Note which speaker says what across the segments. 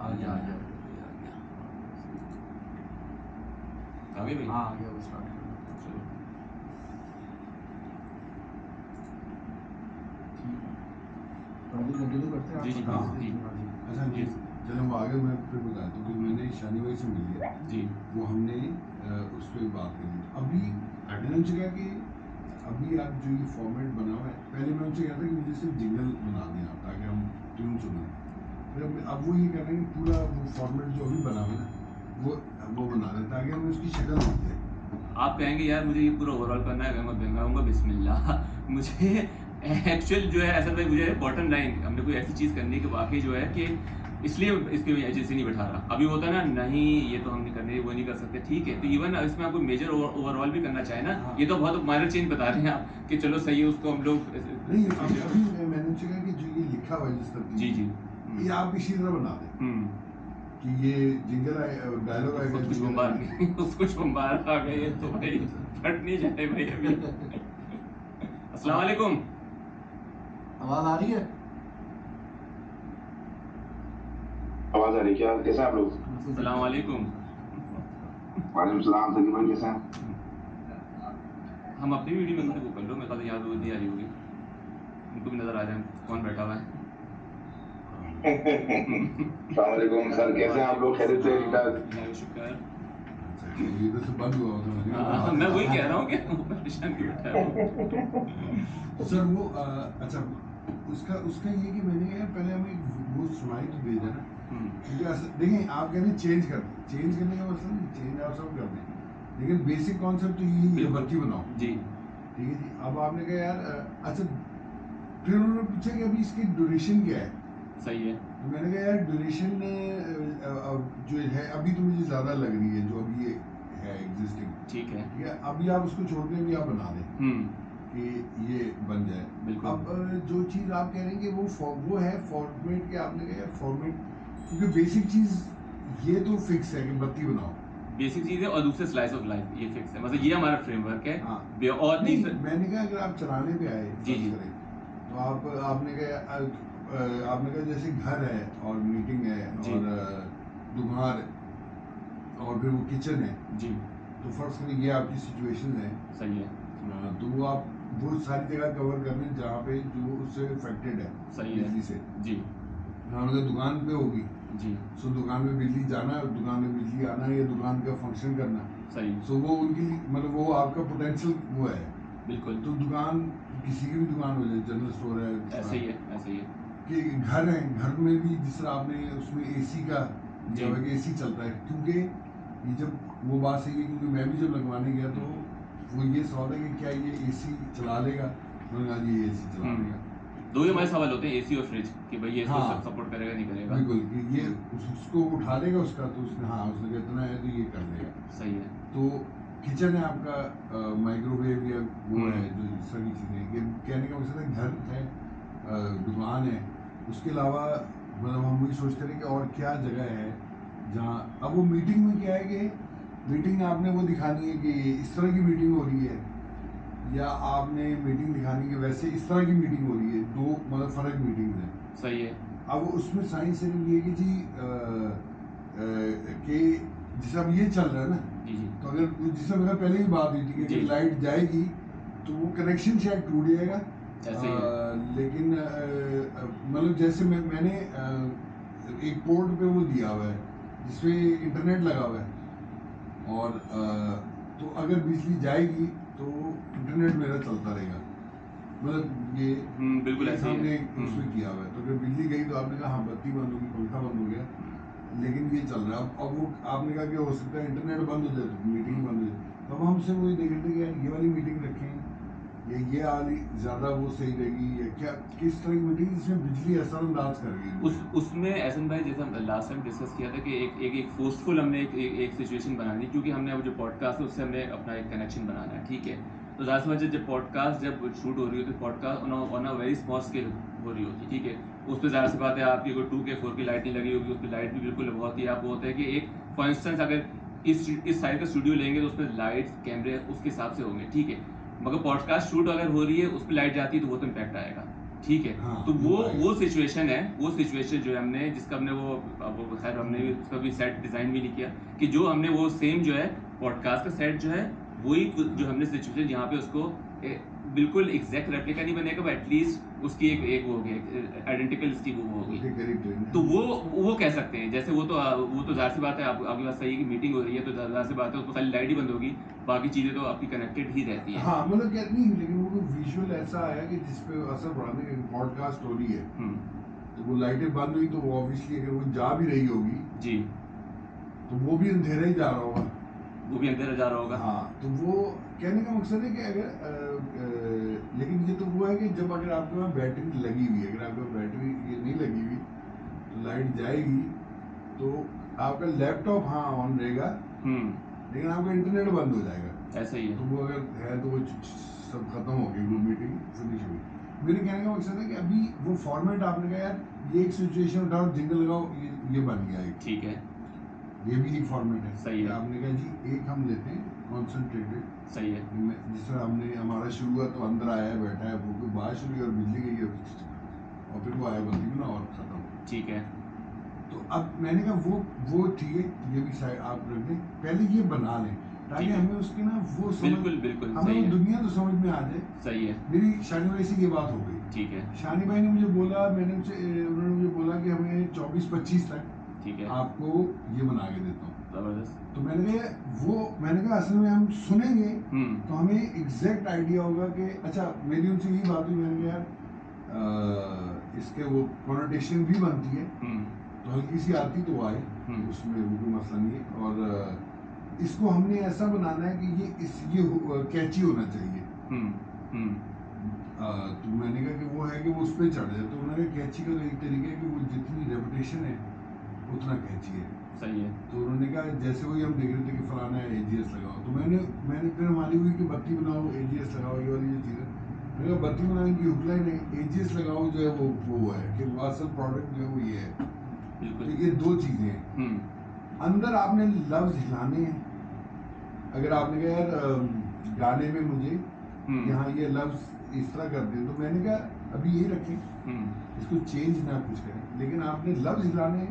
Speaker 1: आ गया भाई। हाँ आ गया वो स्टार्ट कर। आगे कंटिन्यू करते हैं।
Speaker 2: जी जी
Speaker 1: हाँ
Speaker 2: जी।
Speaker 3: अच्छा जी चलो हम आगे मैं फिर बताता हूँ कि मैंने शानी भाई से मिली है
Speaker 2: जी
Speaker 3: वो हमने उस पर बात करी। अभी मैंने उनसे कहा कि अभी आप जो ये फॉर्मेट बना हुआ है, पहले मैं उनसे कहा था कि मुझे सिर्फ जिंगल बना दें आप ताकि हम ट्यून सुनें। फिर अब वो ये कह रहे हैं कि पूरा वो फॉर्मेट जो अभी बना हुआ है ना वो बना दें ताकि हमें उसकी शक्ल दिखते हैं।
Speaker 2: आप कहेंगे यार मुझे ये पूरा ओवरऑल करना है, मैं कहूँगा बिस्मिल्लाह। मुझे एक्चुअल जो है असल में मुझे बॉटम लाइन हमने कोई ऐसी चीज़ करनी है कि वाकई जो है कि इसलिए इसकी एजेंसी नहीं बैठा रहा। अभी होता है ना, नहीं ये तो हम नहीं करने, वो नहीं कर सकते, ठीक है। तो इवन इसमें आपको मेजर ओवरऑल भी करना चाहे ना, ये तो बहुत माइनर चेंज बता रहे हैं आप कि चलो सही है, उसको हम लोग
Speaker 3: नहीं अभी मैंने उनसे कहा कि जो ये लिखा हुआ है जिस तरह
Speaker 2: जी जी
Speaker 3: ये आप इसी तरह बना दें कि ये जिंगल डायलॉग आएगा
Speaker 2: कुछ बम्बार कुछ बम्बार आ गए तो भाई फट नहीं जाए भाई अभी। अस्सलाम वालेकुम,
Speaker 1: आवाज आ रही है?
Speaker 4: आवाज आ रही क्या? कैसे आप लोग?
Speaker 2: अस्सलाम वालेकुम।
Speaker 4: वालेकुम सलाम। सलीम भाई कैसे हैं?
Speaker 2: हम अपनी वीडियो में वो कर लो, मेरे ख्याल याद नहीं आ रही होगी, उनको भी नजर आ जाए कौन बैठा हुआ है।
Speaker 4: अस्सलाम वालेकुम सर, कैसे हैं आप लोग? खैरियत से? ठीक ठाक?
Speaker 2: शुक्र।
Speaker 3: अच्छा ये तो से बंद हुआ था मैंने
Speaker 2: मैं वही कह रहा हूँ कि परेशान क्यों बैठा है वो।
Speaker 3: सर वो अच्छा उसका उसका ये कि मैंने यार पहले हमें वो सुनाई तो दे देना क्योंकि देखें आप कहते हैं चेंज करने का मतलब नहीं, चेंज आप सब कर दें लेकिन बेसिक कॉन्सेप्ट तो यही है, बत्ती बनाओ
Speaker 2: जी
Speaker 3: ठीक है जी। अब आपने कहा यार अच्छा फिर उन्होंने पूछा कि अभी इसकी ड्यूरेशन क्या है।
Speaker 2: सही है।
Speaker 3: तो मैंने कहा यार ड्यूरेशन जो है अभी तो मुझे ज़्यादा लग रही है जो अभी ये है एग्जिस्टिंग,
Speaker 2: ठीक है।
Speaker 3: अभी आप उसको छोड़ दें, अभी आप बना दें कि ये बन जाए। अब जो चीज़ आप कह रहे हैं कि वो है फॉर्मेट के, आपने कहा यार फॉर्मेट क्योंकि बेसिक चीज़ ये तो फिक्स है कि बत्ती बनाओ,
Speaker 2: बेसिक चीज़ है, और दूसरे स्लाइस ऑफ लाइफ ये फिक्स है, मतलब ये हमारा फ्रेमवर्क है।
Speaker 3: हाँ
Speaker 2: और
Speaker 3: नहीं मैंने कहा अगर आप चलाने पे आए
Speaker 2: जी जी
Speaker 3: करें तो आपने कहा जैसे घर है और मीटिंग है और दुकान और फिर वो किचन है
Speaker 2: जी,
Speaker 3: तो फर्स्ट करें ये आपकी सिचुएशन है।
Speaker 2: सही है।
Speaker 3: तो वो आप वो सारी जगह कवर कर लें जहाँ पे जो उससे इफेक्टेड है
Speaker 2: सही है
Speaker 3: बिजली से।
Speaker 2: जी
Speaker 3: हाँ मतलब दुकान पे होगी
Speaker 2: जी,
Speaker 3: सो दुकान में बिजली जाना, दुकान में बिजली आना या दुकान का फंक्शन करना,
Speaker 2: सही।
Speaker 3: सो वो उनके लिए मतलब वो आपका पोटेंशियल वो है
Speaker 2: बिल्कुल।
Speaker 3: तो दुकान किसी की भी दुकान हो जाए, जनरल स्टोर है,
Speaker 2: ऐसे ही है, ऐसे ही है
Speaker 3: कि घर है, घर में भी जिस तरह आपने उसमें एसी का दिया हुआ कि एसी चलता है क्योंकि ये जब वो बात सही है क्योंकि मैं भी जब लगवाने गया तो वो ये सवाल है कि क्या ये एसी चला लेगा, मैंने कहा जी ये एसी चला लेगा।
Speaker 2: दो ही हमारे सवाल होते हैं, एसी और फ्रिज, कि भाई ये इसको
Speaker 3: हाँ
Speaker 2: सपोर्ट करेगा नहीं करेगा।
Speaker 3: बिल्कुल कि ये उसको उठा लेगा उसका, तो उसने हाँ उसने कहा इतना है तो ये कर लेगा।
Speaker 2: सही है।
Speaker 3: तो किचन है आपका, माइक्रोवेव या वो है जो इस तरह की चीज़ें, कि कहने का मकसद है घर है, दुकान है, उसके अलावा मतलब हम वही सोचते रहे कि और क्या जगह है जहाँ अब वो मीटिंग में क्या है कि मीटिंग आपने वो दिखानी है कि इस तरह की मीटिंग हो रही है या आपने मीटिंग दिखानी है वैसे इस तरह की मीटिंग हो रही है, दो मतलब फ़र्क मीटिंग है।
Speaker 2: सही है।
Speaker 3: अब उसमें साइंस सिर्फ ये कि जी कि जैसे अब ये चल रहा है ना
Speaker 2: जी जी,
Speaker 3: तो अगर जिससे मेरा पहले ही बात हुई थी कि अगर लाइट जाएगी तो वो कनेक्शन शायद टूट जाएगा।
Speaker 2: ऐसे ही है।
Speaker 3: लेकिन मतलब जैसे मैंने एक पोर्ट पे वो दिया हुआ है जिसपे इंटरनेट लगा हुआ है और तो अगर बिजली जाएगी तो इंटरनेट मेरा चलता रहेगा, मतलब ये
Speaker 2: बिल्कुल
Speaker 3: एक
Speaker 2: ऐसे ही
Speaker 3: हमने
Speaker 2: है।
Speaker 3: उसमें किया हुआ है। तो अगर बिजली गई तो आपने कहा हाँ बत्ती बंद होगी, पंखा बंद हो गया, लेकिन ये चल रहा है। अब वो आपने कहा कि हो सकता है इंटरनेट बंद हो जाए तो मीटिंग बंद हो जाए, तो अब हमसे वही देख रहे थे कि यार ये वाली मीटिंग रखें या ये वाली ज़्यादा वो सही रहेगी या क्या किस तरह की मीटिंग जिसमें बिजली असरअंदाज करेगी।
Speaker 2: उसमें एहसन भाई जैसे हम लास्ट टाइम डिस्कस किया था कि एक फोर्सफुल हमने एक सिचुएशन बनानी, क्योंकि हमने अब जो पॉडकास्ट है उससे हमें अपना एक कनेक्शन बनाना है, ठीक है। तो ज़्यादा समझ जब पॉडकास्ट जब शूट हो रही होती है, podcast on a very small scale हो रही होती है, ठीक है। उस पर ज़्यादा सी बात है आपकी कोई 2K 4K लाइट नहीं लगी होगी, उस पर लाइट भी बिल्कुल बहुत ही आप होता है कि एक फॉर इंस्टेंस अगर इस साइड का स्टूडियो लेंगे तो उस पर लाइट्स कैमरे उसके हिसाब से होंगे, ठीक है। मगर पॉडकास्ट शूट अगर हो रही है उस पर लाइट जाती है तो वो तो इम्पैक्ट आएगा। ठीक है।
Speaker 3: हाँ,
Speaker 2: तो
Speaker 3: वो
Speaker 2: वो सिचुएशन है, वो सिचुएशन जो है हमने जिसका हमने वो खैर हमने भी उसका भी सेट डिज़ाइन भी नहीं किया कि जो हमने वो सेम जो है पॉडकास्ट का सेट जो है वही जो हमने सिचुएशन यहाँ पे उसको बिल्कुल एग्जैक्ट रेप्लिका नहीं बनेगा, बट एटलीस्ट उसकी एक वो होगी, आइडेंटिकल इसकी वो होगी।
Speaker 3: उसके करीब ट्रेन
Speaker 2: तो वो कह सकते हैं, जैसे वो तो जाहिर सी बात है, आपकी बात सही है कि मीटिंग हो रही है तो जाहिर सी बात है उसको खाली लाइट ही बंद होगी, बाकी चीज़ें तो आपकी कनेक्टेड ही रहती हैं।
Speaker 3: हाँ मतलब क्या नहीं, लेकिन वो विजुअल ऐसा आया कि जिसपे असर पड़ा कि पॉडकास्ट हो रही है तो वो लाइटें बंद हुई तो वो ऑब्वियसली अगर वो जा भी रही होगी
Speaker 2: जी,
Speaker 3: तो वो भी अंधेरा ही जा रहा होगा।
Speaker 2: वो भी अंधेरा जा रहा होगा।
Speaker 3: हाँ, तो वो कहने का मकसद है कि लेकिन ये तो वो है कि जब अगर आपके पास बैटरी लगी हुई है, अगर आपके पास बैटरी ये नहीं लगी हुई तो लाइट जाएगी तो आपका लैपटॉप हाँ ऑन रहेगा लेकिन आपका इंटरनेट बंद हो जाएगा।
Speaker 2: ऐसा ही है।
Speaker 3: तो वो अगर है तो वो सब खत्म हो गई, वो मीटिंग फिनिश हुई। मेरे कहने का मकसद है कि अभी वो फॉर्मेट आपने कहा यार ये एक सिचुएशन उठाओ, जिंगल लगाओ, ये बन गया एक,
Speaker 2: ठीक है,
Speaker 3: ये भी एक फॉर्मेट है।
Speaker 2: सही है।
Speaker 3: आपने कहा जी एक हम लेते हैं कॉन्सेंट्रेटेड,
Speaker 2: सही है।
Speaker 3: जिस तरह हमने हमारा शुरू हुआ तो अंदर आया बैठा है, वो बाहर शुरू हुई और बिजली गई और फिर वो आया बंदी बना और खत्म।
Speaker 2: ठीक है।
Speaker 3: तो अब मैंने कहा वो ठीक है, ये भी साइड आप रख दें, पहले ये बना लें ताकि
Speaker 2: ठीक है।
Speaker 3: हमें उसकी ना वो समझ,
Speaker 2: बिल्कुल
Speaker 3: हमें
Speaker 2: सही
Speaker 3: वो
Speaker 2: है।
Speaker 3: दुनिया तो समझ में आ जाए।
Speaker 2: सही है।
Speaker 3: मेरी शानी भाई से ये बात हो गई।
Speaker 2: ठीक है।
Speaker 3: शानी भाई ने मुझे बोला, उन्होंने मुझे बोला कि हमें 24-25 तक
Speaker 2: ठीक है।
Speaker 3: आपको ये बना के देता हूँ।
Speaker 2: जबरदस्त।
Speaker 3: तो मैंने कहा असल में हम सुनेंगे तो हमें एग्जैक्ट आइडिया होगा कि अच्छा, मेरी उनसे यही बात हुई, मैंने कहा यार इसके वो कॉनोटेशन भी बनती है तो हल्की सी आती तो आए, उसमें वो कोई मसला नहीं है। और इसको हमने ऐसा बनाना है कि ये कैची होना चाहिए। तो मैंने कहा कि वो है कि वो उस पर चढ़ जाए, तो उन्होंने कैची का एक तरीका है कि वो जितनी रेपुटेशन है उतना कैची है।
Speaker 2: सही है।
Speaker 3: तो उन्होंने कहा जैसे वही हम देख रहे थे कि फलाना है AGS लगाओ, तो मैंने फिर हमारी हुई कि बत्ती बनाओ AGS लगाओ, ये वाली जो चीज़ है। मैंने कहा बत्ती बनाने की हुकलाइन है, AGS लगाओ जो है वो है कि वो असल प्रोडक्ट जो है वो ये है। तो ये दो चीज़ें हैं। अंदर आपने लफ्ज हिलाने हैं। अगर आपने कहा यार गाने में मुझे यहाँ ये लफ्ज इस तरह कर दे, तो मैंने कहा अभी यही रखें, इसको चेंज ना कुछ करें, लेकिन आपने लफ्ज हिलाने,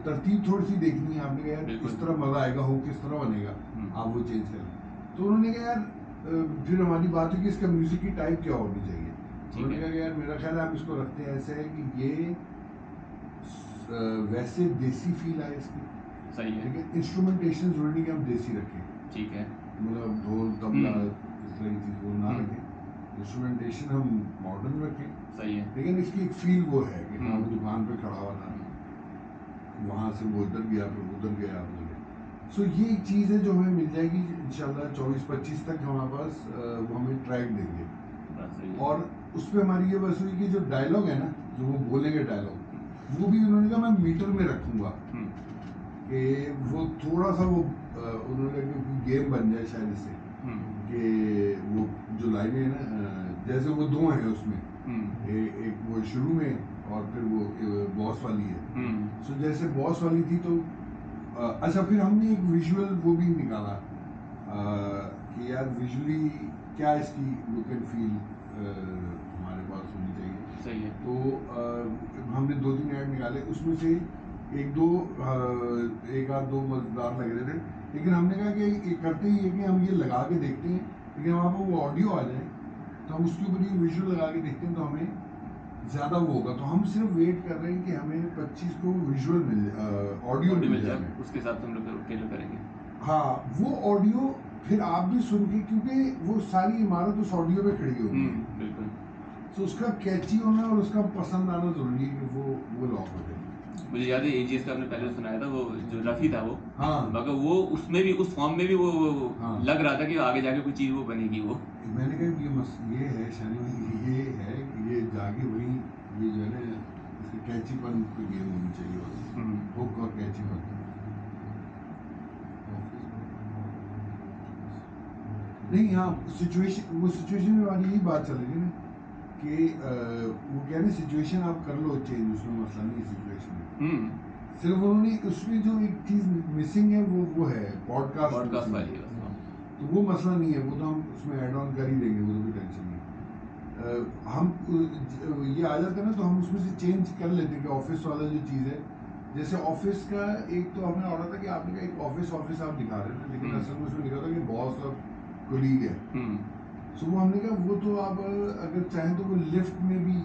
Speaker 3: तरतीब थोड़ी सी देखनी है। आपने कहा यार इस तरह मजा आएगा, हो किस तरह बनेगा, आप वो चेंज करें। तो उन्होंने कहा यार फिर हमारी बात हुई कि इसका म्यूजिक की टाइप क्या होनी चाहिए। उन्होंने कहा यार मेरा ख्याल है हम इसको रखते हैं ऐसे है कि ये वैसे देसी फील आए इसकी।
Speaker 2: सही है।
Speaker 3: लेकिन इंस्ट्रूमेंटेशन जरूरी नहीं कि हम देसी रखें,
Speaker 2: ठीक है।
Speaker 3: मतलब ढोल तबला इस तरह की चीज़ वो ना रखें, इंस्ट्रूमेंटेशन हम मॉडर्न रखें।
Speaker 2: सही है।
Speaker 3: लेकिन इसकी एक फील वो है कि हाँ वो दुकान पे खड़ा हुआ था, वहाँ से वो उधर गया फिर उधर गया उधर गया। सो ये एक चीज़ है जो हमें मिल जाएगी इंशाल्लाह 24-25 तक हमारे पास, वो हमें ट्रैक देंगे। और उस पर हमारी ये बस हुई कि जो डायलॉग है ना, जो वो बोलेंगे डायलॉग, वो भी उन्होंने कहा मैं मीटर में रखूँगा कि वो थोड़ा सा वो उन्होंने कहा गेम बन जाए शायद इससे कि वो जो लाइनें हैं ना, जैसे वो दो हैं उसमें, एक वो शुरू में और फिर वो बॉस वाली है। सो जैसे बॉस वाली थी तो अच्छा, फिर हमने एक विजुअल वो भी निकाला कि यार विजुअली क्या इसकी लुक एंड फील हमारे पास होनी चाहिए।
Speaker 2: सही है।
Speaker 3: तो हमने 2-3 ऐड निकाले, उसमें से एक आध दो मजेदार लग रहे थे, लेकिन हमने कहा कि ये करते ही है कि हम ये लगा के देखते हैं, लेकिन वहाँ पर वो ऑडियो आ जाए तो हम उसके ऊपर ये विजुअल लगा के देखते हैं तो हमें ज़्यादा वो होगा। तो हम सिर्फ वेट कर रहे हैं कि हमें 25 को विजुअल ऑडियो मिल जाए,
Speaker 2: उसके हिसाब से हम लोग टेलर करेंगे।
Speaker 3: हाँ, वो ऑडियो फिर आप भी सुन के, क्योंकि वो सारी इमारत उस ऑडियो पे खड़ी होगी।
Speaker 2: बिल्कुल।
Speaker 3: तो उसका कैची होना और उसका पसंद आना जरूरी है कि वो लॉक हो जाए।
Speaker 2: मुझे याद है AGS का आपने पहले सुनाया था, वो जो रफ़ी था वो,
Speaker 3: हाँ,
Speaker 2: मगर वो उसमें भी उस फॉर्म में भी वो
Speaker 3: हाँ,
Speaker 2: लग रहा था कि आगे जाके कोई चीज़ वो बनेगी। वो
Speaker 3: मैंने कहा ये है शानी, ये है कि ये जाके वही ये जो है ना इसके कैचीपन पे गेम होनी चाहिए और हुक और कैची होता है। नहीं, हाँ, सिचुएशन में वाली यही बात चल रही है ना कि वो कह रहे सिचुएशन आप कर लो चेंज, उसमें मसला नहीं है सिचुएशन में। सिर्फ उन्होंने उसमें जो एक चीज़ मिसिंग है वो है पॉडकास्ट वाली, तो वो मसला नहीं है, वो तो हम उसमें ऐड ऑन कर ही देंगे, वो तो कोई टेंशन नहीं। हम ये आ जाते हैं ना, तो हम उसमें से चेंज कर लेते हैं कि ऑफिस वाला जो चीज़ है, जैसे ऑफिस का एक तो हमें हो रहा था कि आपने कहा एक ऑफिस आप दिखा रहे थे, लेकिन असल में उसमें लिखा था कि बॉस और कोलीग है। सो वो हमने कहा वो तो आप अगर चाहें तो वो लिफ्ट में भी,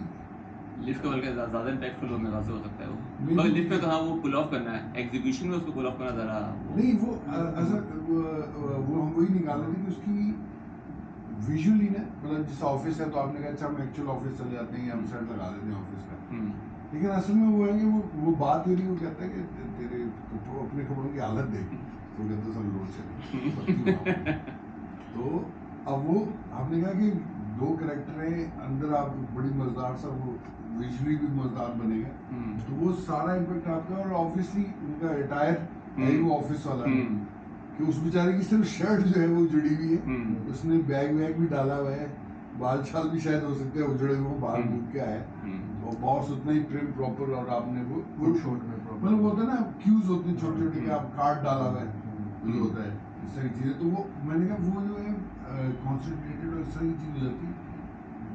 Speaker 2: लिफ्ट का बल्कि ज़्यादा इम्पैक्टफुल हो मेरे से हो सकता है वो,
Speaker 3: Maybe-
Speaker 2: मगर लिफ्ट में तो हाँ वो पुल ऑफ करना है, एग्जीक्यूशन में उसको पुल ऑफ करना ज़रा
Speaker 3: नहीं वो वो हम वही निकाल रहे थे कि उसकी विजुअली ना, मतलब जैसे ऑफिस है तो आपने कहा अच्छा हम एक्चुअल ऑफिस चले जाते हैं, हम सेट लगा देते हैं ऑफिस का, लेकिन असल में वो है कि वो बात हो रही, वो कहता है कि तेरे अपने कपड़ों की हालत देख, तो कहते सब लोड चले। तो अब वो हमने कहा कि दो कैरेक्टर हैं अंदर, आप बड़ी मजेदार सा वो विजुअली भी मजेदार बनेगा, तो वो सारा इम्पैक्ट आपका, और ऑब्वियसली उनका अटायर है वो ऑफिस वाला कि उस बेचारे की सिर्फ शर्ट जो है वो जुड़ी हुई है, उसने बैग वैग भी डाला हुआ है, बाल छाल भी शायद हो सकते हैं उजड़े हुए, बाहर घूम के आया, और बॉस उतना ही प्रिम प्रॉपर, और आपने वो
Speaker 1: शॉट में
Speaker 3: मतलब वो होता है ना क्यूज होते हैं छोटे छोटे कि आप कार्ड डाला हुआ है जो होता है इस तरह की चीज़ें, तो वो मैंने कहा वो जो है कॉन्सेंट्रेटेड और इस तरह की चीज़ हो जाती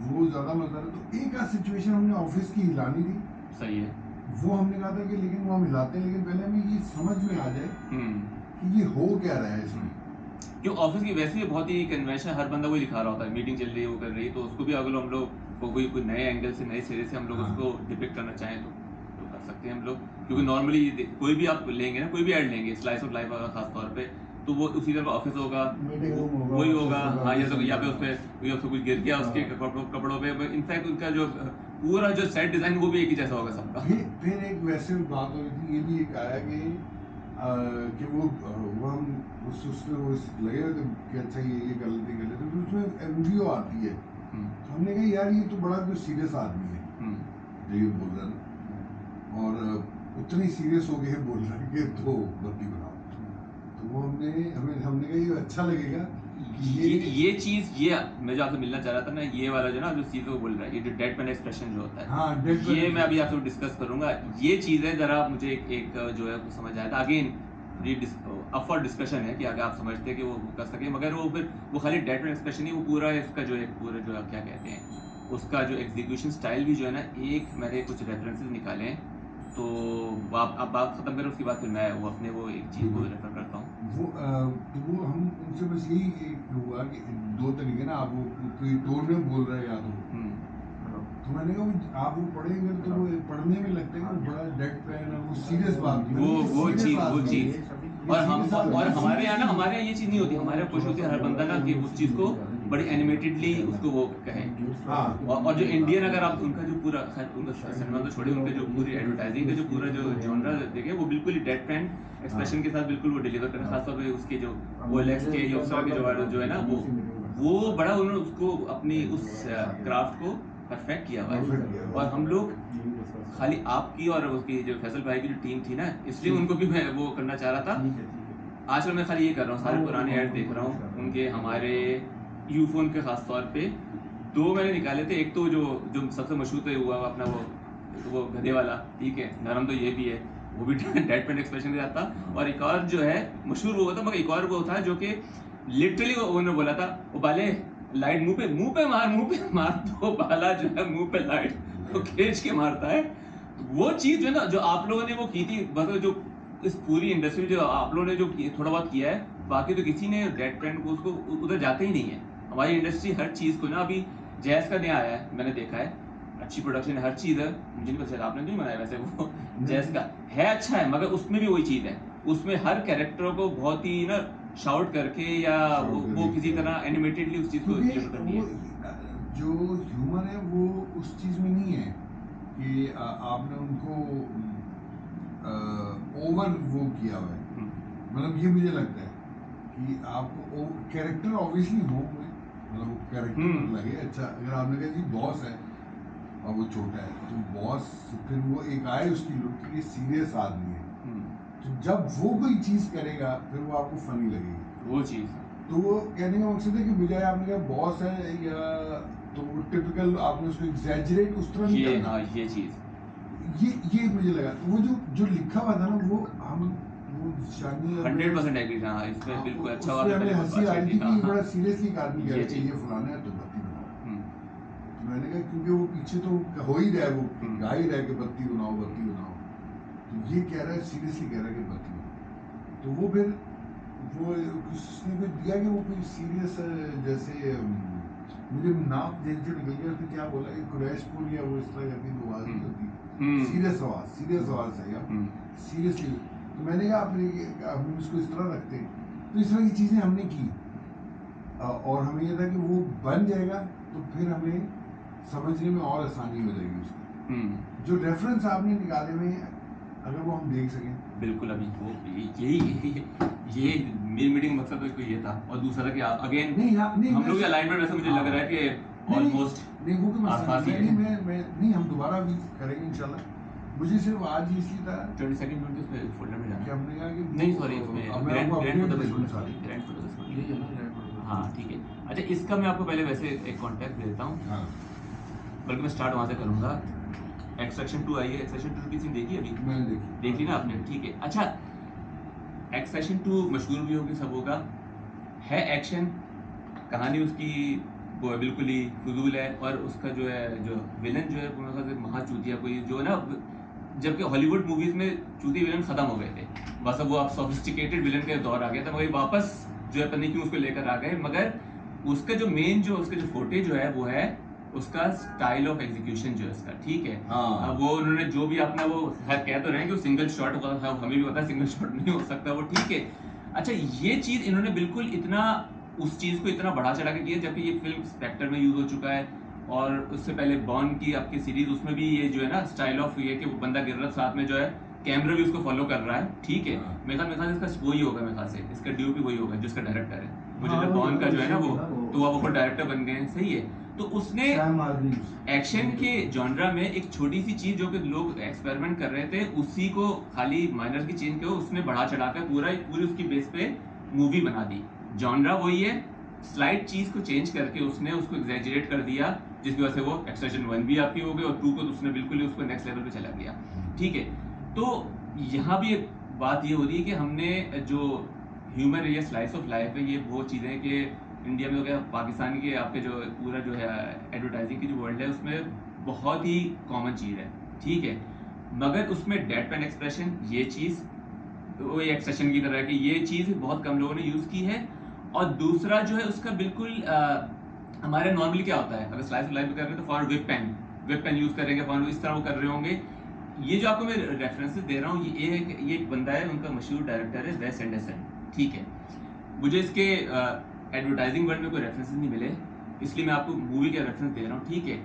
Speaker 3: वो ज़्यादा मज़ेदार है। तो एक आध सिचुएशन हमने ऑफिस की हिलानी थी,
Speaker 2: सही है,
Speaker 3: वो हमने कहा था कि लेकिन वो हम हिलाते हैं, लेकिन पहले हमें ये समझ में आ जाए कि ये हो क्या रहा है इसमें।
Speaker 2: क्यों ऑफिस की वैसे ही बहुत ही कन्वेंशन, हर बंदा वही लिखा रहा होता है, मीटिंग चल रही है वो कर रही है, तो उसको भी अगर हम लोग को कोई नए एंगल से नए सिरे से हम लोग उसको डिपिक्ट करना चाहें तो कर सकते हैं हम लोग, क्योंकि नॉर्मली कोई भी आप लेंगे ना, कोई भी ऐड लेंगे स्लाइस ऑफ लाइफ का खास तौर पे, तो वो उसी तरह ऑफिस होगा,
Speaker 3: Meeting room होगा,
Speaker 2: वही
Speaker 3: office
Speaker 2: होगा,
Speaker 3: होगा,
Speaker 2: हाँ, या तो
Speaker 3: office
Speaker 2: यहाँ पे
Speaker 3: होगा।
Speaker 2: उस पे कुछ गिर गया उसके कपड़ों पे, इनफैक्ट उनका जो पूरा जो सेट डिजाइन वो भी एक ही जैसा होगा सबका।
Speaker 3: फिर एक वैसे बात हो रही थी, ये भी एक आया कि वो हम उसमें वो लगे हुए थे कि अच्छा ये कर लेते, तो उसमें एमवीओ आती है, तो हमने कहा यार ये तो बड़ा कोई सीरियस आदमी है जो ये बोल रहा है, और उतनी सीरियस हो गए बोल रहा है कि तो बत्ती बनाओ, तो वो हमने कहा ये अच्छा लगेगा
Speaker 2: ये चीज, ये मैं जो आपसे मिलना चाह रहा था ना, ये वाला जो ना जो चीज वो बोल रहा है, ये जो डेड पेन एक्सप्रेशन जो होता है,
Speaker 3: हाँ,
Speaker 2: ये मैं अभी आपसे डिस्कस करूंगा, ये चीज है जरा मुझे एक जो है वो समझ आया था, अगेन अप फॉर डिस्कशन है कि अगर आप समझते हैं कि वो कर सके, मगर वो फिर वो खाली डेड पेन एक्सप्रेशन नहीं, वो पूरा इसका जो एक पूरा जो क्या कहते हैं उसका जो एग्जीक्यूशन स्टाइल भी जो है ना, एक मैंने कुछ रेफरेंसेस निकाले हैं, तो आप बात खत्म करें उसके बाद फिर मैं वो अपने वो एक चीज को रेफर करता हूँ।
Speaker 3: तो वो हम उनसे बस यही एक हुआ कि दो तरीके ना, आप वो कोई टोन में बोल रहे हैं या तो मैंने कहा आप वो पढ़ेंगे तो वो पढ़ने में लगता है कि बड़ा डेड पेन और वो सीरियस बात,
Speaker 2: वो चीज और हमारे यहाँ ना, हमारे यहाँ ये चीज नहीं होती, हमारे यहाँ कोशिश होती है हर बंदा ना कि उस चीज को बड़ी एनिमेटेडली उसको वो कहे, और जो इंडियन अगर आप उनका जो पूरा उनका सिनेमा तो छोड़िए, उनके जो पूरी एडवर्टाइजिंग का जो पूरा जो जॉनरा देखें, वो बिल्कुल ही डेड पेन एक्सप्रेशन के साथ बिल्कुल वो डिलीवर करें, खासतौर पे उसके जो ओएलएक्स के या उस तरह के जो है ना, वो बड़ा उन्होंने उसको अपनी उस क्राफ्ट को परफेक्ट किया हुआ है, और हम लोग खाली आपकी और उसकी जो फैसल भाई की जो टीम थी ना, इसलिए उनको भी मैं वो करना चाह रहा था। आजकल मैं खाली ये कर रहा हूँ, सारे पुराने ऐड देख रहा हूँ उनके, हमारे यूफोन के खास तौर पे दो मैंने निकाले थे, एक तो जो सबसे मशहूर तो हुआ अपना वो गधे वाला, ठीक है, नरम तो ये भी है, वो भी डेड पेन एक्सप्रेशन के साथ था, और एक और जो है मशहूर वो था, मगर एक और वो था जो कि लिटरली उन्होंने बोला था, वो बाले लाइट मुंह पे मार, तो बाला जो है मुंह पे लाइट तो खींच के मारता है, तो वो चीज जो है ना, जो आप लोगों ने वो की थी, मतलब जो इस पूरी इंडस्ट्री जो आप लोगों ने जो थोड़ा बहुत किया है, बाकी तो किसी ने डेड पेन को उसको उधर जाते ही नहीं है। हमारी इंडस्ट्री हर चीज को ना, अभी जैस का नया आया है, मैंने देखा है, अच्छी प्रोडक्शन है, हर चीज है, मुझे नहीं पता आपने नहीं बनाया वैसे, वो जैस का है अच्छा है, मगर उसमें भी वही चीज है, उसमें हर कैरेक्टर को बहुत ही ना शाउट करके या वो किसी तरह एनिमेटेडली उस चीज को डिलीवर करनी है।
Speaker 3: जो ह्यूमर है वो उस चीज में नहीं है कि आपने उनको ओवर वो किया हुआ है, मतलब ये मुझे लगता है कि आपको कैरेक्टर ऑब्वियसली हो, मतलब वो कैरेक्टर लगे अच्छा, अगर आपने कहा जी बॉस है और वो छोटा है, तो बॉस फिर वो एक आए उसकी लुक की सीरियस आदमी है, तो जब वो कोई चीज करेगा फिर वो आपको फनी लगेगी
Speaker 2: वो चीज,
Speaker 3: तो वो कहने का मकसद है कि बजाय आपने कहा बॉस है या तो वो टिपिकल आपने उसको एग्जैजरेट उस तरह नहीं करना,
Speaker 2: ये चीज
Speaker 3: ये मुझे लगा, तो वो जो लिखा हुआ था ना, वो हम वो
Speaker 2: 100% एग्री था इस पे, बिल्कुल अच्छा हुआ,
Speaker 3: हमें हंसी आ रही थी कि बड़ा सीरियसली आदमी
Speaker 2: ये
Speaker 3: ये फलाना है तो बत्ती बनाओ, मैंने कहा क्योंकि वो पीछे तो हो ही रहा है, वो गा ही रहा है कि बत्ती बनाओ बत्ती बनाओ, तो ये कह रहा है सीरियसली कह रहा है कि बत्ती बनाओ। तो वो फिर वो उसने फिर दिया कि वो कोई सीरियस जैसे मुझे नाम जेल से निकल गया, उसने क्या बोला कि कुरैशपुर या वो इस तरह करके जो आवाज़ नहीं होती, सीरियस आवाज़ है या सीरियसली। तो मैंने कहा हम इसको इस तरह रखते हैं, तो इस तरह की चीज़ें हमने की और हमें यह था कि वो बन जाएगा तो फिर हमें समझने में और आसानी हो जाएगी उसकी। जो रेफरेंस आपने निकाले हुए हैं अगर वो हम देख सकें।
Speaker 2: बिल्कुल, अभी वो ये मेरी मीटिंग मकसद तो ये था, और दूसरा था कि अगेन
Speaker 3: नहीं
Speaker 2: हम लोग अलाइनमेंट वैसे मुझे लग रहा है कि ऑलमोस्ट
Speaker 3: नहीं वो कोई मसला
Speaker 2: आसपास ही
Speaker 3: नहीं,
Speaker 2: है।
Speaker 3: मैं हम दोबारा भी करेंगे इंशाल्लाह। मुझे सिर्फ आज ही इसलिए था
Speaker 2: 22nd जून के उसमें फोल्डर में
Speaker 3: कि
Speaker 2: जाना।
Speaker 3: हमने कहा कि
Speaker 2: नहीं सॉरी, उसमें
Speaker 3: अब मैं
Speaker 2: ग्रैंड
Speaker 3: आपको
Speaker 2: ग्रैंड
Speaker 3: अपडेट
Speaker 2: फोटो
Speaker 3: दे दूँ सारी।
Speaker 2: Grand photo.
Speaker 1: यही है ना ग्रैंड
Speaker 2: हाँ ठीक है। अच्छा, इसका मैं आपको पहले वैसे एक कॉन्टैक्ट दे देता हूँ,
Speaker 3: हाँ
Speaker 2: बल्कि मैं स्टार्ट वहाँ से करूँगा। एक्सट्रैक्शन 2 आई है, एक्सट्रैक्शन 2 की सीन देखी अभी?
Speaker 3: मैंने
Speaker 2: देख ली ना आपने, ठीक है। अच्छा, एक्सट्रैक्शन 2 मशहूर भी होगी सब होगा, है एक्शन, कहानी उसकी वो है बिल्कुल ही फजूल है, और उसका जो है जो विलन जो है वो मेरे ख्याल से महाचूतिया कोई जो है ना, जबकि हॉलीवुड मूवीज में चूती विलन खत्म हो गए थे, बस अब वो आप सोफिस्टिकेटेड विलन का दौर आ गया था, मगर वापस जो है पता नहीं क्यों उसको लेकर आ गए। मगर उसका जो मेन जो उसका जो फोटे जो है वो है उसका स्टाइल ऑफ एग्जीक्यूशन जो है उसका, ठीक है।
Speaker 3: हाँ।
Speaker 2: अब वो उन्होंने जो भी अपना वो खैर कह तो रहे हैं कि वो सिंगल शॉट होता था, हमें भी पता है सिंगल शॉट नहीं हो सकता वो, ठीक है। अच्छा, ये चीज़ इन्होंने बिल्कुल इतना उस चीज़ को इतना बढ़ा चढ़ा के किया, जबकि ये फिल्म स्पेक्टर में यूज हो चुका है, और उससे पहले बॉर्न की आपकी सीरीज उसमें भी ये जो है ना स्टाइल ऑफ ये कि वो बंदा गिर रहा साथ में जो है कैमरा भी उसको फॉलो कर रहा है, ठीक है।
Speaker 3: हाँ।
Speaker 2: मेरे ख्याल इसका वही होगा, मेरे ख्याल से इसका डीओपी वही होगा जिसका डायरेक्टर है, मुझे
Speaker 1: हाँ,
Speaker 2: जब
Speaker 1: वही
Speaker 2: बॉर्न का
Speaker 1: है,
Speaker 2: जो है ना
Speaker 1: वही
Speaker 2: वो,
Speaker 1: है वो।
Speaker 2: तो वो खुद डायरेक्टर बन गए हैं, सही है। तो उसने
Speaker 1: सैम आदमी
Speaker 2: एक्शन के जॉनरा में एक छोटी सी चीज जो कि लोग एक्सपेरिमेंट कर रहे थे उसी को खाली माइनर की चेंज किया, उसने बढ़ा चढ़ाकर पूरी उसकी बेस पे मूवी बना दी। जॉनरा वही है, स्लाइड चीज को चेंज करके उसने उसको एग्जैजरेट कर दिया, जिसकी वजह से वो एक्सट्रैक्शन 1 भी आपकी हो गई और 2 को उसने बिल्कुल ही उसको नेक्स्ट लेवल पे चला गया, ठीक है। तो यहाँ भी एक बात ये हो रही है कि हमने जो ह्यूमन या स्लाइस ऑफ लाइफ है, ये वो चीज़ें कि इंडिया में हो गया, पाकिस्तान के आपके जो पूरा जो है एडवर्टाइजिंग की जो वर्ल्ड है उसमें बहुत ही कॉमन चीज़ है, ठीक है। मगर उसमें डेड पेन एक्सप्रेशन ये चीज़ वही एक्सप्रेशन की तरह कि ये चीज़ बहुत कम लोगों ने यूज़ की है। और दूसरा जो है उसका बिल्कुल हमारे नॉर्मली क्या होता है, अगर स्लाइस ऑफ लाइफ में कर रहे हैं तो फॉर विप पेन यूज़ करेंगे, फॉर इस तरह वो कर रहे होंगे। ये जो आपको मैं रेफरेंसेस दे रहा हूँ, ये एक बंदा है, उनका मशहूर डायरेक्टर है वेस एंडरसन, ठीक है। मुझे इसके एडवर्टाइजिंग वर्ल्ड में कोई रेफरेंसेस नहीं मिले, इसलिए मैं आपको मूवी का रेफरेंस दे रहा हूँ, ठीक है।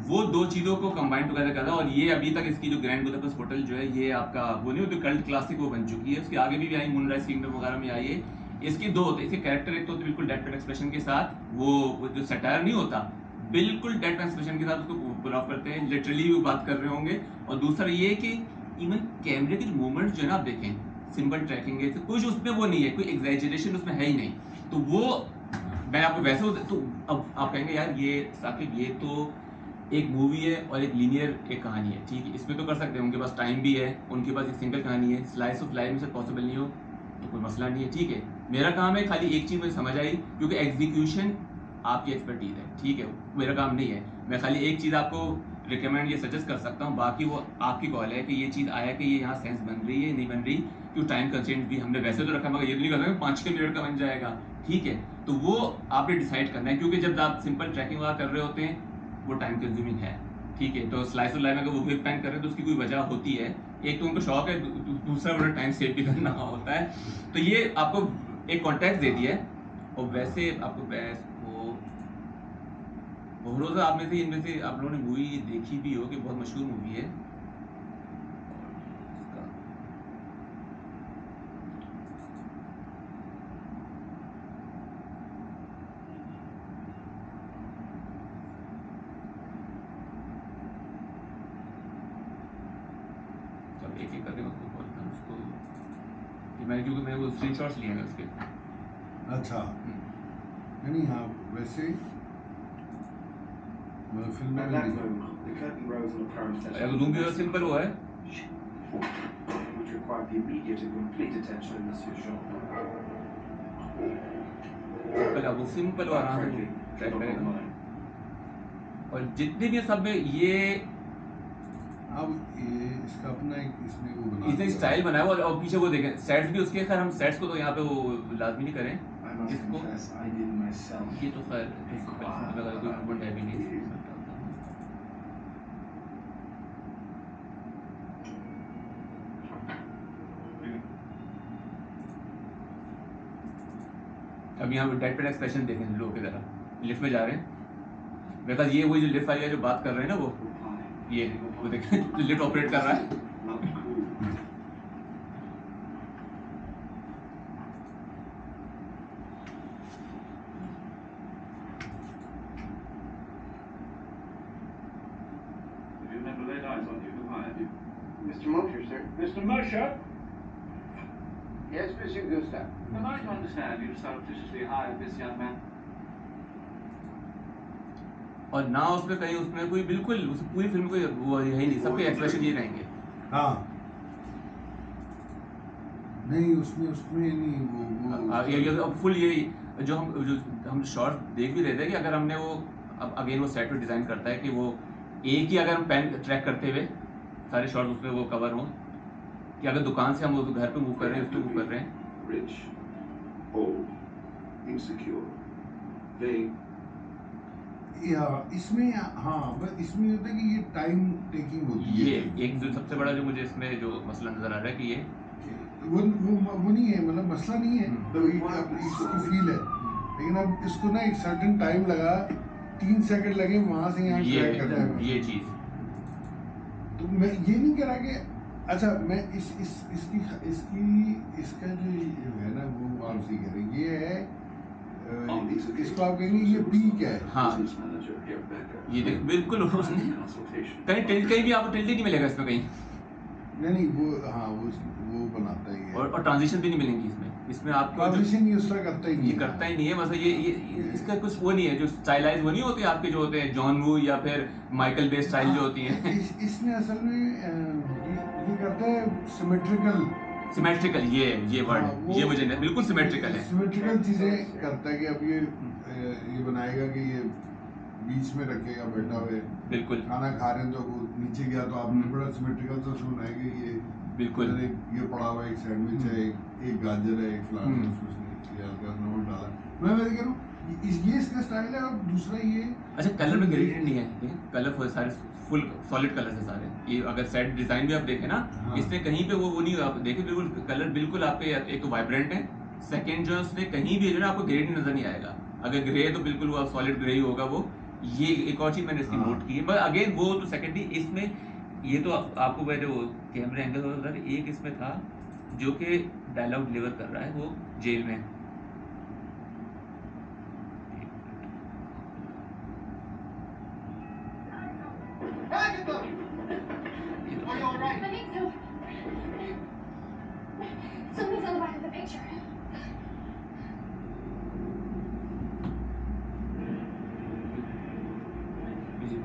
Speaker 2: वो दो चीज़ों को कंबाइन टुगेदर कर रहा है, और ये अभी तक इसकी जो ग्रैंड बुदापेस्ट होटल जो है ये आपका वो नहीं होती कल्ट क्लासिक वो बन चुकी है, उसके आगे भी आई, मूनराइज किंगडम वगैरह में आई है। इसके दो होते हैं, इसके कैरेक्टर एक तो होते बिल्कुल डेड पेन एक्सप्रेशन के साथ, वो जो सटायर नहीं होता बिल्कुल डेड पेन एक्सप्रेशन के साथ उसको पुल ऑफ करते हैं, लिटरली वो बात कर रहे होंगे। और दूसरा ये कि इवन कैमरे के जो मूवमेंट्स जो है ना आप देखें, सिंपल ट्रैकिंग है, कुछ उसमें वो नहीं है, कोई एग्जैजरेशन उसमें है ही नहीं। तो वो मैं आपको वैसे तो अब आप कहेंगे यार ये साकिब ये तो एक मूवी है और एक लीनियर एक कहानी है, ठीक है, इसमें तो कर सकते हैं, उनके पास टाइम भी है, उनके पास एक सिंगल कहानी है, स्लाइस ऑफ लाइफ में से पॉसिबल नहीं हो तो कोई मसला नहीं है, ठीक है। मेरा काम है खाली एक चीज़ मुझे समझ आई, क्योंकि एग्जीक्यूशन आपकी एक्सपर्टीज है, ठीक है, मेरा काम नहीं है। मैं खाली एक चीज़ आपको रिकमेंड या सजेस्ट कर सकता हूँ, बाकी वो आपकी कॉल है कि ये चीज़ आया कि ये यहाँ सेंस बन रही है नहीं बन रही, क्योंकि टाइम कंस्ट्रेंट भी हमने वैसे तो रखा, मगर ये तो नहीं करना 5 मिनट का बन जाएगा, ठीक है। तो वो आपने डिसाइड करना है, क्योंकि जब आप सिंपल ट्रैकिंग वगैरह कर रहे होते हैं वो टाइम कंज्यूमिंग है, ठीक है। तो स्लाइस ऑफ लाइफ में अगर वो भी प्लान कर रहे हैं तो उसकी कोई वजह होती है, एक तो उनको शौक है, दूसरा बड़ा टाइम सेव भी करना होता है। तो ये आपको एक कॉन्टेक्स्ट दे दिया है। और वैसे आपको वो भरोसा आप में से इनमें से आप लोगों ने मूवी देखी भी हो कि बहुत मशहूर मूवी है, एक एक करके मैं आपको बोलता हूँ उसको, कि मैंने क्योंकि मैंने वो स्क्रीनशॉट्स लिए हैं उसके।
Speaker 3: अच्छा नहीं हाँ वैसे मतलब फिल्म में
Speaker 5: At that moment, the curtain rose on a parenthetical
Speaker 2: अगर जूम भी सिंपल वो है,
Speaker 5: which required the immediate and complete attention of Monsieur Jean.
Speaker 2: Simple वो आराम से
Speaker 5: Frankly,
Speaker 2: ट्रैक
Speaker 5: not
Speaker 2: करेगा।
Speaker 5: mine.
Speaker 2: और जितने भी सब में ये
Speaker 3: अब ये इसका अपना एक इसने वो बना
Speaker 2: इसने
Speaker 3: दिया।
Speaker 2: स्टाइल बनाया हुआ और पीछे वो देखें सेट्स भी उसके, खैर हम सेट्स को तो यहाँ पे वो लाजमी नहीं करें
Speaker 5: I must
Speaker 2: इसको,
Speaker 5: confess, I did myself.
Speaker 2: ये तो खैर कोई इम्प्रूवमेंट है भी नहीं। अब यहाँ डेड पेन एक्सप्रेशन देखें लोगों की तरह लिफ्ट में जा रहे हैं, मेरे पास ये वही जो लिफ्ट वाली है जो बात कर रहे हैं ना वो ये वो देखें जो लिफ्ट ऑपरेट कर रहा है।
Speaker 5: Not cool.
Speaker 6: Have you never laid eyes on you? Who hired you?
Speaker 7: Mr. Mosher, sir.
Speaker 6: Mr. Mosher?
Speaker 7: Yes, Mr. Gustav.
Speaker 6: Am I to understand you surreptitiously hired this young man?
Speaker 2: और ना उसमें कहीं उसमें कोई बिल्कुल उस पूरी फिल्म कोई वो है ही नहीं, सबके एक्सप्रेशन ये रहेंगे।
Speaker 3: हाँ नहीं उसमें उसमें नहीं वो
Speaker 2: ये फुल यही जो हम शॉर्ट देख भी रहे थे कि अगर हमने वो अब अगेन वो सेट पे डिजाइन करता है कि वो एक ही अगर हम पेन ट्रैक करते हुए सारे शॉर्ट उसमें वो कवर हों, कि अगर दुकान से हम वो घर पे मूव कर रहे हैं उस पे मूव कर रहे हैं।
Speaker 5: Rich, old, insecure, vague.
Speaker 3: या इसमें हाँ बस इसमें ये होता है कि ये टाइम टेकिंग होती है।
Speaker 2: ये एक जो सबसे बड़ा जो मुझे इसमें जो मसला नजर आ रहा है कि ये
Speaker 3: वो नहीं है, मतलब मसला नहीं है, तो इसकी फील है, लेकिन अब इसको ना एक सर्टेन टाइम लगा, 3 सेकंड लगे वहां से यहाँ ट्रैक करने में।
Speaker 2: ये चीज
Speaker 3: तो मैं ये नहीं कह रहा कि अच्छा मैं इसका जो है ना वो आप सही कह रहे हैं, ये है इसको आप कहेंगे ये पीक है।
Speaker 2: हाँ
Speaker 5: Business manager, Gerd Becker.
Speaker 2: ये देख बिल्कुल उसने
Speaker 5: Consultation.
Speaker 2: कहीं भी आपको टिल्ट ही नहीं मिलेगा इसमें कहीं,
Speaker 3: नहीं वो हाँ वो बनाता ही है,
Speaker 2: और ट्रांजिशन भी नहीं मिलेंगी इसमें आपको
Speaker 3: ट्रांजिशन ये उसका करता ही नहीं
Speaker 2: ये करता ही नहीं है। बस ये इसका कुछ वो नहीं है जो स्टाइलाइज वो नहीं होते आपके जो होते हैं जॉन वू या फिर माइकल बे स्टाइल जो होती हैं।
Speaker 3: इसने असल में ये करता है
Speaker 2: सिमेट्रिकल ये वर्ड ये मुझे नहीं बिल्कुल सिमेट्रिकल है।
Speaker 3: सिमेट्रिकल चीजें करता है कि अब ये बनाएगा कि ये बीच में रखेगा बैठा हुए,
Speaker 2: बिल्कुल
Speaker 3: खाना खा रहे हैं तो वो नीचे गया तो आपने बड़ा सिमेट्रिकल तो बनाएगा ये
Speaker 2: बिल्कुल
Speaker 3: ये पड़ा हुआ एक सैंडविच है, एक गाजर है, एक फ्लावर है, उसमें ये हल्का नमक डाला। मैं कह रहा हूँ ये इसका स्टाइल है। और दूसरा ये
Speaker 2: अच्छा कलर में ग्रेडेड नहीं है, कलर सारे फुल सॉलिड कलर है सारे। ये अगर सेट डिजाइन भी आप देखें ना
Speaker 3: हाँ।
Speaker 2: इसमें कहीं पे वो नहीं आप देखें बिल्कुल कलर बिल्कुल आपके एक तो वाइब्रेंट है, सेकंड जो उसमें कहीं भी जो ना आपको ग्रेड नजर नहीं आएगा। अगर ग्रे है तो बिल्कुल वो सॉलिड ग्रे ही होगा वो। ये एक और चीज मैंने इसकी
Speaker 3: हाँ।
Speaker 2: नोट की है, पर अगेन वो तो सेकेंडरी इसमें ये तो आपको मेरे वो कैमरे एंगल होता है। एक इसमें था जो कि डायलॉग डिलीवर कर रहा है वो जेल में,
Speaker 7: Are you all right?
Speaker 8: I think so. Something's on the back of the picture.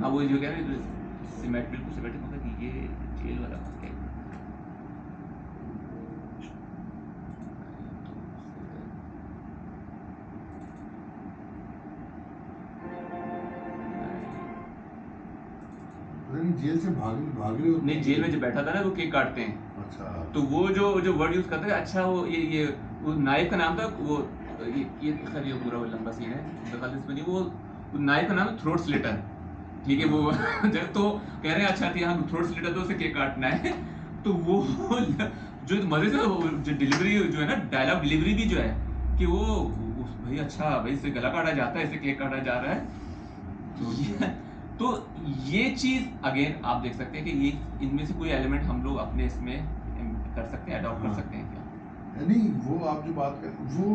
Speaker 2: हाँ वो जो कह रहे हैं बिल्कुल सिमेट्रिक होगा कि ये जेल वाला क्या
Speaker 3: जेल से भाग रहे होते
Speaker 2: नहीं, जेल में जो बैठा था ना वो केक काटते हैं।
Speaker 3: अच्छा
Speaker 2: तो वो जो वर्ड यूज करते हैं, अच्छा वो ये वो नायक का नाम था वो ये खैर ये पूरा वो लंबा सीन है दखल इसमें नहीं। वो नायक का नाम थ्रोट स्लिटर, ठीक है। वो तो कह रहे हैं अच्छा थी हाँ थ्रोट स्लिटर तो उसे केक काटना है। तो वो जो मजे से जो डिलीवरी जो है ना डायलॉग डिलीवरी भी जो है कि वो भाई अच्छा भाई इससे गला काटा जाता है, इससे केक काटा जा रहा है। तो ये चीज अगेन आप देख सकते हैं कि ये इनमें से कोई एलिमेंट हम लोग अपने इसमें कर सकते हैं, अडॉप्ट कर सकते हैं क्या?
Speaker 3: नहीं वो आप जो बात कर वो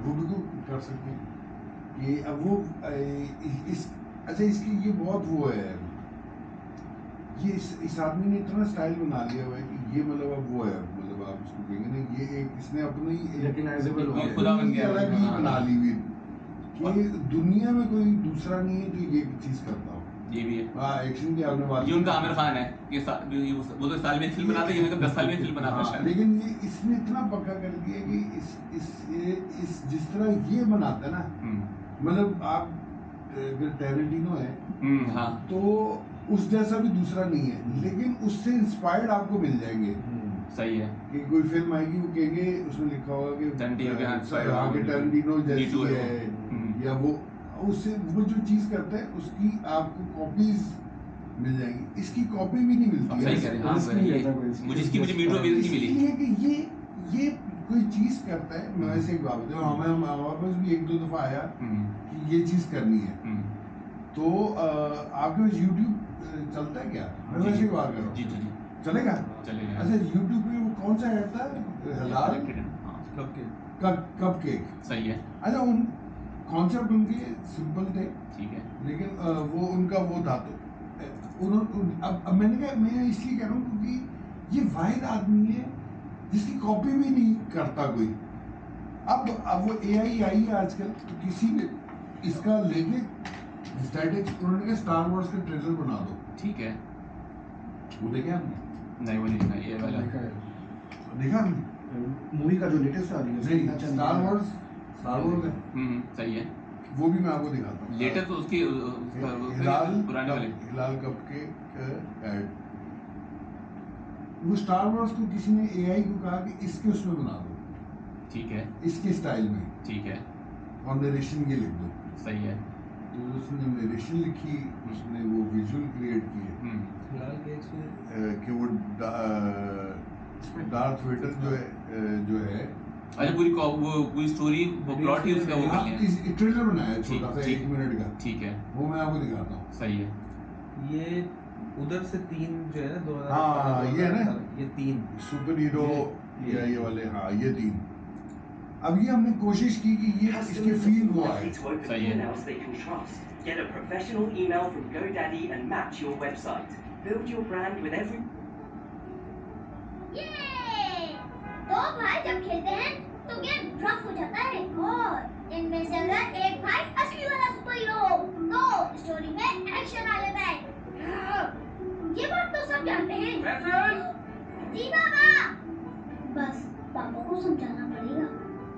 Speaker 3: बिल्कुल कर सकते हैं कि अब वो अच्छा इसकी ये बहुत वो है, ये इस आदमी ने इतना स्टाइल बना लिया हुआ है कि ये मतलब अब वो है, मतलब आप इसको कहेंगे ना ये एक इसने अपनी
Speaker 1: Recognizable हो गया।
Speaker 2: खुदा बन गया।
Speaker 3: अलग ही
Speaker 2: हाँ।
Speaker 3: बना ली हुई कि दुनिया में कोई दूसरा नहीं है जो ये चीज करता हो।
Speaker 2: ये भी है,
Speaker 3: हाँ एक्शन की आपने बात
Speaker 2: ये उनका आमिर खान है। ये वो तो साल में फिल्म बनाता है, ये 10 साल में फिल्म बनाता है
Speaker 3: हाँ,
Speaker 2: शायद।
Speaker 3: लेकिन ये इसने इतना पक्का कर दिया कि इस जिस तरह ये बनाता है ना, मतलब आप अगर टेरेंटिनो है
Speaker 2: हाँ
Speaker 3: तो उस जैसा भी दूसरा नहीं है, लेकिन उससे इंस्पायर्ड आपको मिल जाएंगे
Speaker 2: सही है।
Speaker 3: कि कोई फिल्म आएगी वो कहेंगे उसमें लिखा होगा कि
Speaker 2: टेरेंटिनो के हाथ से
Speaker 3: आगे टेरेंटिनो जैसी
Speaker 2: D2 है
Speaker 3: है
Speaker 2: वो।
Speaker 3: या वो उससे वो जो चीज करता है उसकी आपको कॉपीज मिल जाएंगी, इसकी कॉपी भी नहीं मिलती
Speaker 2: सही
Speaker 3: है।
Speaker 2: कह रहे हैं। हाँ,
Speaker 1: रिस्क नहीं
Speaker 2: वही।
Speaker 1: लेता कोई इसकी,
Speaker 2: मुझे इसकी मुझे
Speaker 1: रिस्क
Speaker 2: मीटू अभी नहीं मिली।
Speaker 3: इसलिए कि ये कोई चीज करता है, मैं वैसे एक बात बताऊं, हमें वापस भी एक दो दफा आया कि ये चीज करनी है, तो आपके पास YouTube चलता है क्या? मैं वैसे ही बात कर रहा
Speaker 2: जी
Speaker 3: हूँ,
Speaker 2: जी जी
Speaker 3: चलेगा?
Speaker 2: चलेगा।
Speaker 3: अच्छा, YouTube पे वो कौन सा ऐप था, हलाल कपकेक?
Speaker 2: सही है।
Speaker 3: अच्छा, उन कॉन्सेप्ट उनके सिंपल थे,
Speaker 2: ठीक है।
Speaker 3: लेकिन वो उनका वो था, तो अब मैंने कहा, मैं इसलिए कह रहा हूँ क्योंकि ये वाहिद आदमी है जिसकी कॉपी भी नहीं करता कोई। अब वो AI आई है आजकल, तो किसी ने इसका लेके स्टैटिक्स, उन्होंने कहा स्टार वॉर्स का ट्रेलर बना दो,
Speaker 2: ठीक है।
Speaker 3: वो देखे आपने?
Speaker 2: नहीं वो नहीं देखा ये वाला।
Speaker 3: देखा आपने?
Speaker 1: मूवी का जो लेटेस्ट आ रही है
Speaker 3: नहीं, स्टार वॉर्स है,
Speaker 2: सही है।
Speaker 3: वो भी मैं आपको दिखाता हूँ।
Speaker 2: लेटेस्ट तो उसकी पुराने वाले
Speaker 3: हिलाल कपकेक ऐड, वो स्टार वॉर्स को किसी ने AI को कहा कि इसके उसमें बना दो,
Speaker 2: ठीक है।
Speaker 3: इसके स्टाइल में,
Speaker 2: ठीक है।
Speaker 3: और नरेशन ये लिख दो।
Speaker 2: सही है।
Speaker 3: तो उसने नरेशन लिखी, उसने वो विजुअल क्रिएट किए कि वो डार्थ वेडर जो है
Speaker 2: अच्छा वो पूरी स्टोरी वो प्लॉट ही उसका वो कर लिया।
Speaker 3: इस ट्रेलर बनाया छोटा सा,
Speaker 2: ठीक,
Speaker 3: 1 मिनट का,
Speaker 2: ठीक है।
Speaker 3: वो मैं आपको दिखाता हूँ।
Speaker 2: सही है।
Speaker 9: ये उधर से 3 जो है ना 2018
Speaker 3: हाँ, ये है ना?
Speaker 9: ये 3
Speaker 3: सुपर हीरो या ये वाले, हाँ ये 3। अब ये हमने कोशिश की कि ये इसके फील वो आए।
Speaker 2: सही है।
Speaker 10: emails they can trust. Get a professional email from GoDaddy and match your website. Build your brand with every
Speaker 8: ये दो भाई जब खेलते हैं तो गेम रफ हो जाता है, और इनमें से अगर एक भाई असली वाला सुपर हीरो हो तो स्टोरी में एक्शन आ जाता है। ये बात तो सब जानते हैं। जी बाबा, बस पापा को समझाना पड़ेगा।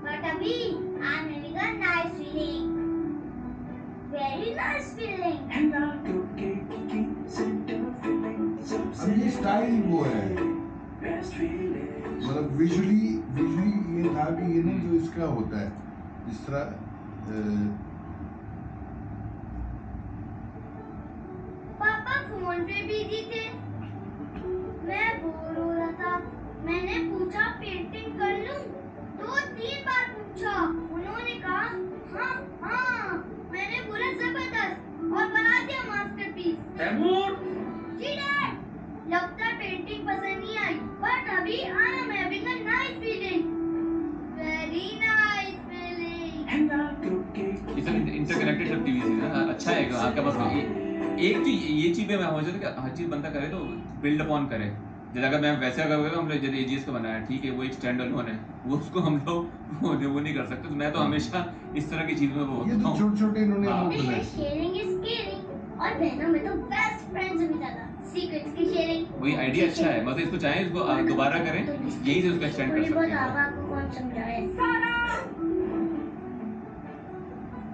Speaker 8: बट अभी I am having a nice feeling, very nice feeling.
Speaker 3: अब ये स्टाइल वो है, मतलब विजुअली ये था कि ये ना जो इसका होता है, जिस तरह
Speaker 8: पापा फोन पे बिजी थे, मैं बोर हो रहा था, मैंने पूछा पेंटिंग कर लूं, 2-3 बार पूछा, उन्होंने कहा हाँ हाँ, मैंने बोला जबरदस्त और बना दिया मास्टरपीस। जी डैड, लगता है पेंटिंग पसंद नहीं आई, बट अभी I am having a nice feeling, very nice feeling.
Speaker 2: ये सब इंटरकनेक्टेड सब टीवी सीरीज है। अच्छा है कि आपके पास एक चीज, ये चीज पे मैं समझ रहा हूँ कि हर चीज बंदा करे तो बिल्ड अपॉन करे। जैसे अगर मैं वैसे अगर हम लोग जैसे एजीएस का बनाया, ठीक है, वो एक स्टैंड अलोन है, वो उसको हम लोग वो नहीं कर सकते। तो मैं तो हमेशा इस तरह की चीज में वो
Speaker 3: ये तो छोटे इन्होंने वो बनाए।
Speaker 8: शेयरिंग इज केयरिंग, और बहनों में तो बेस्ट फ्रेंड्स से भी ज्यादा सीक्रेट्स की शेयरिंग।
Speaker 2: वही आइडिया अच्छा है, मतलब इसको चाहे इसको दोबारा करें, यही से उसको एक्सटेंड कर सकते हैं।
Speaker 8: आपको कौन समझाए?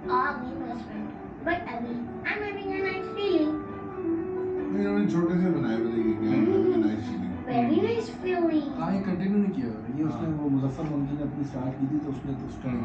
Speaker 8: आ गई बेस्ट फ्रेंड, बट अभी I am having a nice feeling,
Speaker 3: इन्होंने छोटे से बनाए हुए देखिए क्या है, nice feeling,
Speaker 8: very nice feeling.
Speaker 1: हाँ, ये कंटिन्यू नहीं किया। ये उसने वो मुजफ्फर मंगी ने अपनी स्टार्ट की थी, तो उसने तो स्टार्ट